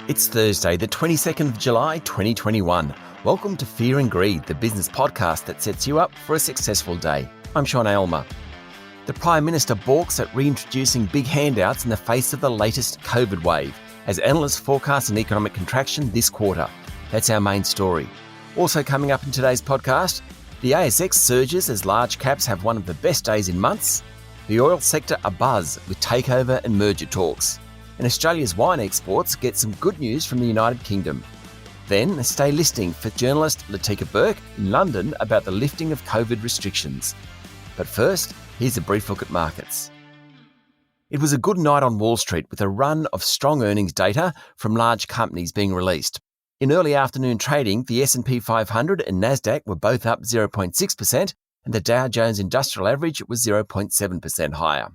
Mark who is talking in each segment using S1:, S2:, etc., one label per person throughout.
S1: It's Thursday, the 22nd of July, 2021. Welcome to Fear and Greed, the business podcast that sets you up for a successful day. I'm Sean Aylmer. The Prime Minister balks at reintroducing big handouts in the face of the latest COVID wave, as analysts forecast an economic contraction this quarter. That's our main story. Also coming up in today's podcast, the ASX surges as large caps have one of the best days in months. The oil sector abuzz with takeover and merger talks. And Australia's wine exports get some good news from the United Kingdom. Then, stay listening for journalist Latika Burke in London about the lifting of COVID restrictions. But first, here's a brief look at markets. It was a good night on Wall Street with a run of strong earnings data from large companies being released. In early afternoon trading, the S&P 500 and Nasdaq were both up 0.6%, and the Dow Jones Industrial Average was 0.7% higher.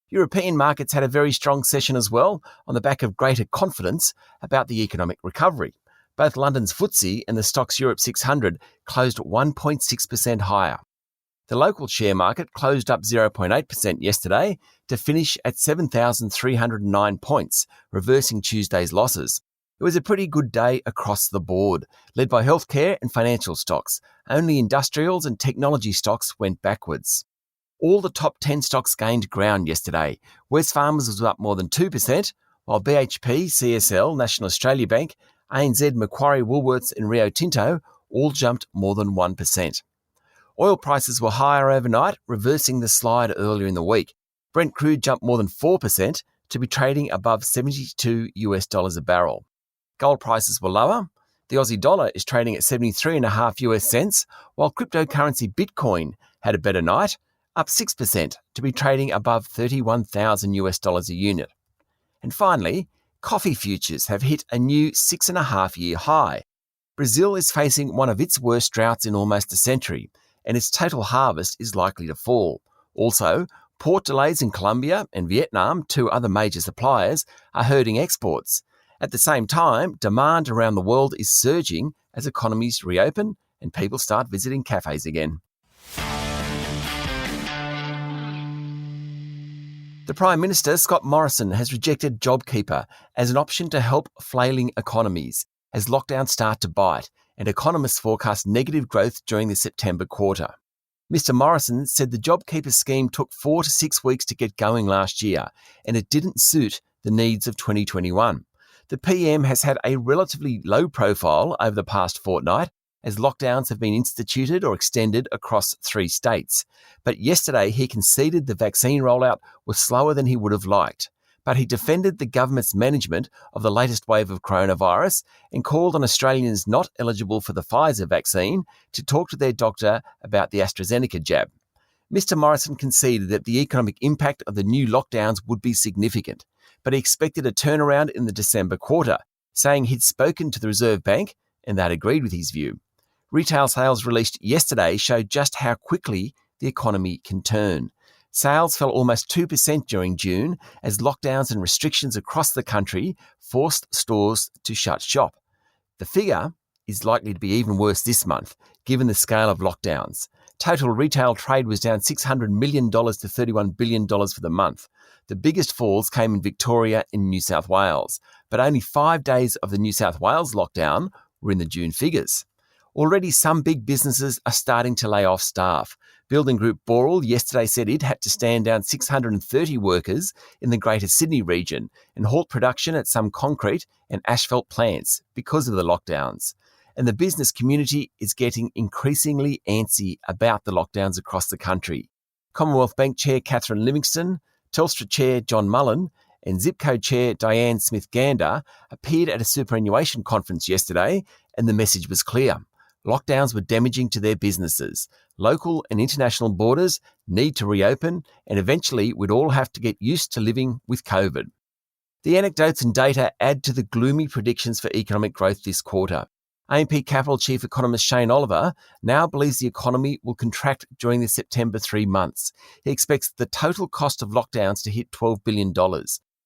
S1: European markets had a very strong session as well, on the back of greater confidence about the economic recovery. Both London's FTSE and the Stoxx Europe 600 closed 1.6% higher. The local share market closed up 0.8% yesterday to finish at 7,309 points, reversing Tuesday's losses. It was a pretty good day across the board, led by healthcare and financial stocks. Only industrials and technology stocks went backwards. All the top 10 stocks gained ground yesterday. Wesfarmers was up more than 2%, while BHP, CSL, National Australia Bank, ANZ, Macquarie, Woolworths and Rio Tinto all jumped more than 1%. Oil prices were higher overnight, reversing the slide earlier in the week. Brent crude jumped more than 4% to be trading above $72 a barrel. Gold prices were lower. The Aussie dollar is trading at 73.5 US cents, while cryptocurrency Bitcoin had a better night, up 6% to be trading above $31,000 a unit. And finally, coffee futures have hit a new 6.5-year high. Brazil is facing one of its worst droughts in almost a century, and its total harvest is likely to fall. Also, port delays in Colombia and Vietnam, two other major suppliers, are hurting exports. At the same time, demand around the world is surging as economies reopen and people start visiting cafes again. The Prime Minister, Scott Morrison, has rejected JobKeeper as an option to help flailing economies as lockdowns start to bite and economists forecast negative growth during the September quarter. Mr Morrison said the JobKeeper scheme took 4 to 6 weeks to get going last year and it didn't suit the needs of 2021. The PM has had a relatively low profile over the past fortnight as lockdowns have been instituted or extended across 3 states. But yesterday he conceded the vaccine rollout was slower than he would have liked. But he defended the government's management of the latest wave of coronavirus and called on Australians not eligible for the Pfizer vaccine to talk to their doctor about the AstraZeneca jab. Mr Morrison conceded that the economic impact of the new lockdowns would be significant, but he expected a turnaround in the December quarter, saying he'd spoken to the Reserve Bank and they'd agreed with his view. Retail sales released yesterday showed just how quickly the economy can turn. Sales fell almost 2% during June as lockdowns and restrictions across the country forced stores to shut shop. The figure is likely to be even worse this month, given the scale of lockdowns. Total retail trade was down $600 million to $31 billion for the month. The biggest falls came in Victoria and New South Wales, but only 5 days of the New South Wales lockdown were in the June figures. Already some big businesses are starting to lay off staff. Building group Boral yesterday said it had to stand down 630 workers in the Greater Sydney region and halt production at some concrete and asphalt plants because of the lockdowns. And the business community is getting increasingly antsy about the lockdowns across the country. Commonwealth Bank Chair Catherine Livingstone, Telstra Chair John Mullen and Zipco Chair Diane Smith-Gander appeared at a superannuation conference yesterday and the message was clear. Lockdowns were damaging to their businesses. Local and international borders need to reopen and eventually we'd all have to get used to living with COVID. The anecdotes and data add to the gloomy predictions for economic growth this quarter. AMP Capital Chief Economist Shane Oliver now believes the economy will contract during the September 3 months. He expects the total cost of lockdowns to hit $12 billion,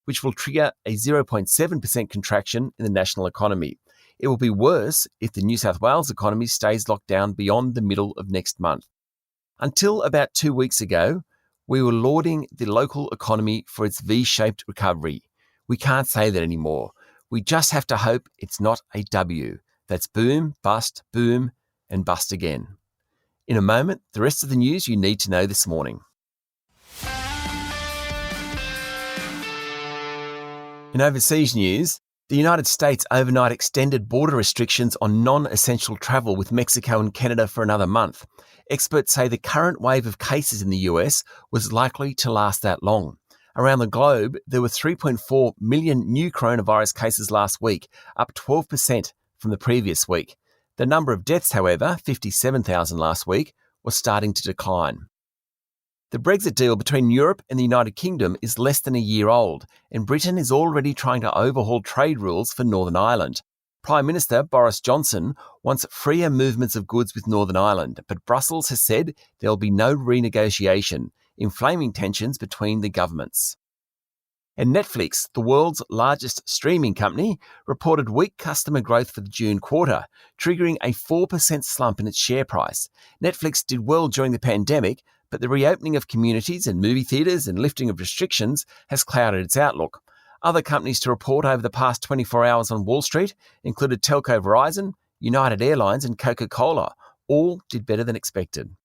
S1: which will trigger a 0.7% contraction in the national economy. It will be worse if the New South Wales economy stays locked down beyond the middle of next month. Until about 2 weeks ago, we were lauding the local economy for its V-shaped recovery. We can't say that anymore. We just have to hope it's not a W. That's boom, boom, and bust again. In a moment, the rest of the news you need to know this morning. In overseas news, the United States overnight extended border restrictions on non-essential travel with Mexico and Canada for another month. Experts say the current wave of cases in the US was likely to last that long. Around the globe, there were 3.4 million new coronavirus cases last week, up 12% from the previous week. The number of deaths, however, 57,000 last week, was starting to decline. The Brexit deal between Europe and the United Kingdom is less than a year old, and Britain is already trying to overhaul trade rules for Northern Ireland. Prime Minister Boris Johnson wants freer movements of goods with Northern Ireland, but Brussels has said there will be no renegotiation, inflaming tensions between the governments. And Netflix, the world's largest streaming company, reported weak customer growth for the June quarter, triggering a 4% slump in its share price. Netflix did well during the pandemic, but the reopening of communities and movie theatres and lifting of restrictions has clouded its outlook. Other companies to report over the past 24 hours on Wall Street included Telco Verizon, United Airlines and Coca-Cola. All did better than expected.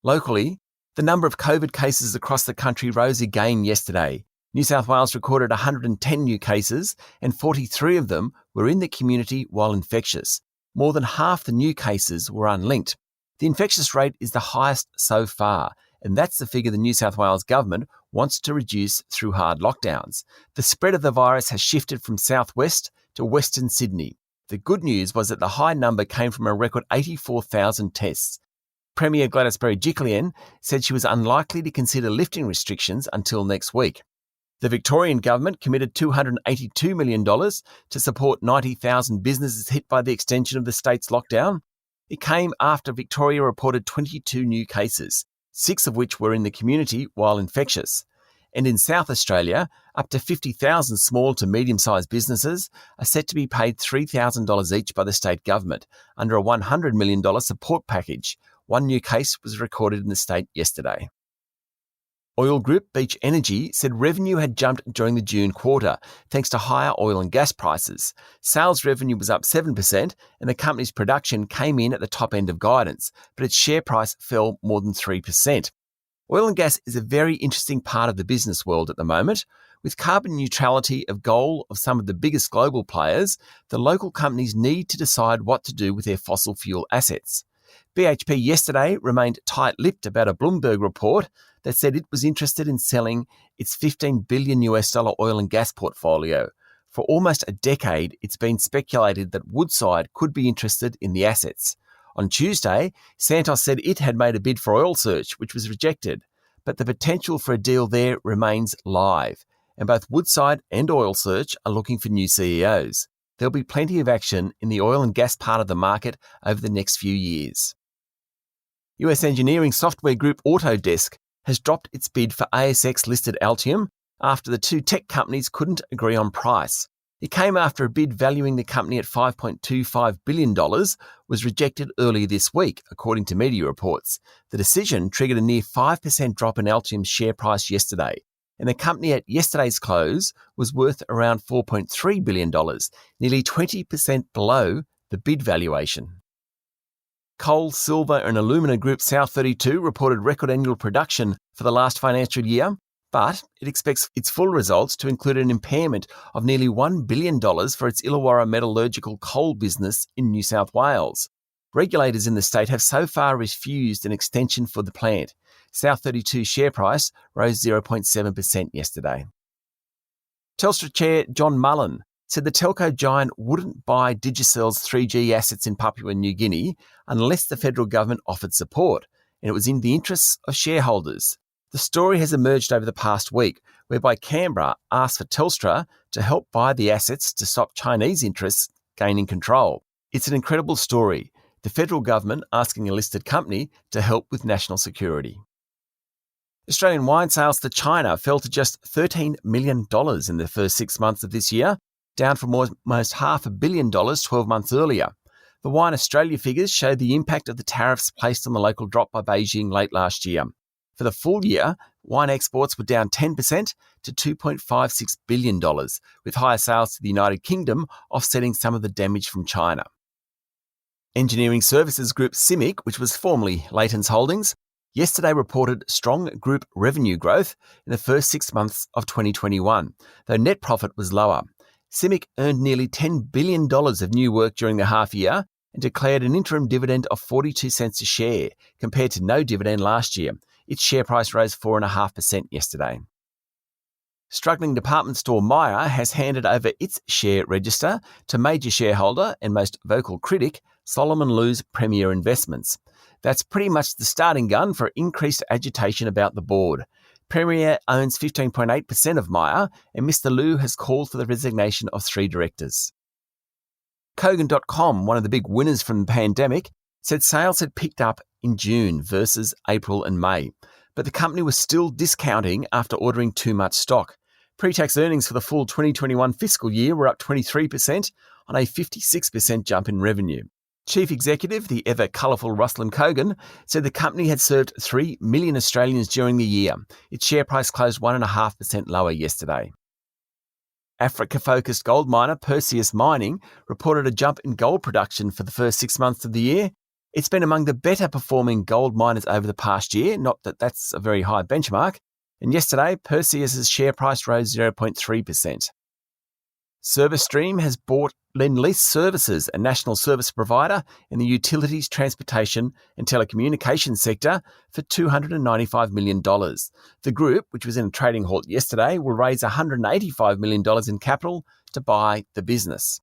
S1: Locally, the number of COVID cases across the country rose again yesterday. New South Wales recorded 110 new cases and 43 of them were in the community while infectious. More than half the new cases were unlinked. The infectious rate is the highest so far, and that's the figure the New South Wales government wants to reduce through hard lockdowns. The spread of the virus has shifted from southwest to Western Sydney. The good news was that the high number came from a record 84,000 tests. Premier Gladys Berejiklian said she was unlikely to consider lifting restrictions until next week. The Victorian government committed $282 million to support 90,000 businesses hit by the extension of the state's lockdown. It came after Victoria reported 22 new cases, 6 of which were in the community while infectious. And in South Australia, up to 50,000 small to medium-sized businesses are set to be paid $3,000 each by the state government under a $100 million support package. One new case was recorded in the state yesterday. Oil group Beach Energy said revenue had jumped during the June quarter thanks to higher oil and gas prices. Sales revenue was up 7% and the company's production came in at the top end of guidance, but its share price fell more than 3%. Oil and gas is a very interesting part of the business world at the moment. With carbon neutrality a goal of some of the biggest global players, the local companies need to decide what to do with their fossil fuel assets. BHP yesterday remained tight-lipped about a Bloomberg report that said it was interested in selling its $15 billion oil and gas portfolio. For almost a decade, it's been speculated that Woodside could be interested in the assets. On Tuesday, Santos said it had made a bid for Oil Search, which was rejected. But the potential for a deal there remains live, and both Woodside and Oil Search are looking for new CEOs. There'll be plenty of action in the oil and gas part of the market over the next few years. US engineering software group Autodesk has dropped its bid for ASX-listed Altium after the two tech companies couldn't agree on price. It came after a bid valuing the company at $5.25 billion was rejected earlier this week, according to media reports. The decision triggered a near 5% drop in Altium's share price yesterday, and the company at yesterday's close was worth around $4.3 billion, nearly 20% below the bid valuation. Coal, silver and alumina group South32 reported record annual production for the last financial year, but it expects its full results to include an impairment of nearly $1 billion for its Illawarra metallurgical coal business in New South Wales. Regulators in the state have so far refused an extension for the plant. South32 share price rose 0.7% yesterday. Telstra Chair John Mullen said the telco giant wouldn't buy Digicel's 3G assets in Papua New Guinea unless the federal government offered support, and it was in the interests of shareholders. The story has emerged over the past week, whereby Canberra asked for Telstra to help buy the assets to stop Chinese interests gaining control. It's an incredible story, the federal government asking a listed company to help with national security. Australian wine sales to China fell to just $13 million in the first 6 months of this year, down from almost $500 million 12 months earlier. The Wine Australia figures show the impact of the tariffs placed on the local drop by Beijing late last year. For the full year, wine exports were down 10% to $2.56 billion, with higher sales to the United Kingdom offsetting some of the damage from China. Engineering services group CIMIC, which was formerly Leighton's Holdings, yesterday reported strong group revenue growth in the first 6 months of 2021, though net profit was lower. CIMIC earned nearly $10 billion of new work during the half year and declared an interim dividend of 42 cents a share, compared to no dividend last year. Its share price rose 4.5% yesterday. Struggling department store Myer has handed over its share register to major shareholder and most vocal critic Solomon Lew's Premier Investments. That's pretty much the starting gun for increased agitation about the board. Premier owns 15.8% of Myer, and Mr. Lew has called for the resignation of 3 directors. Kogan.com, one of the big winners from the pandemic, said sales had picked up in June versus April and May, but the company was still discounting after ordering too much stock. Pre-tax earnings for the full 2021 fiscal year were up 23% on a 56% jump in revenue. Chief Executive, the ever-colourful Ruslan Kogan, said the company had served 3 million Australians during the year. Its share price closed 1.5% lower yesterday. Africa-focused gold miner Perseus Mining reported a jump in gold production for the first 6 months of the year. It's been among the better-performing gold miners over the past year, not that that's a very high benchmark, and yesterday Perseus's share price rose 0.3%. ServiceStream has bought Lend-Lease Services, a national service provider in the utilities, transportation and telecommunications sector, for $295 million. The group, which was in a trading halt yesterday, will raise $185 million in capital to buy the business.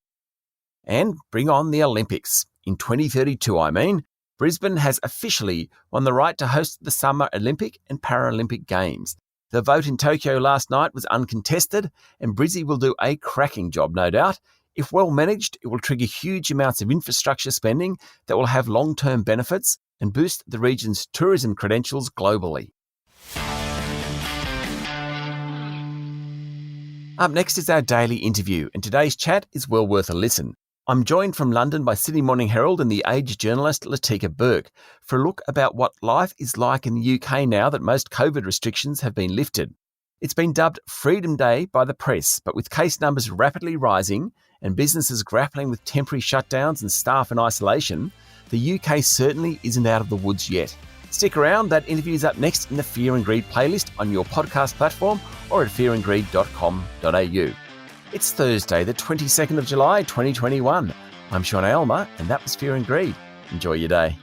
S1: And bring on the Olympics. In 2032, Brisbane has officially won the right to host the Summer Olympic and Paralympic Games. The vote in Tokyo last night was uncontested, and Brizzy will do a cracking job, no doubt. If well managed, it will trigger huge amounts of infrastructure spending that will have long-term benefits and boost the region's tourism credentials globally. Up next is our daily interview, and today's chat is well worth a listen. I'm joined from London by Sydney Morning Herald and The Age journalist Latika Burke for a look about what life is like in the UK now that most COVID restrictions have been lifted. It's been dubbed Freedom Day by the press, but with case numbers rapidly rising and businesses grappling with temporary shutdowns and staff in isolation, the UK certainly isn't out of the woods yet. Stick around, that interview is up next in the Fear and Greed playlist on your podcast platform or at fearandgreed.com.au. It's Thursday, the 22nd of July, 2021. I'm Sean Aylmer, and that was Fear and Greed. Enjoy your day.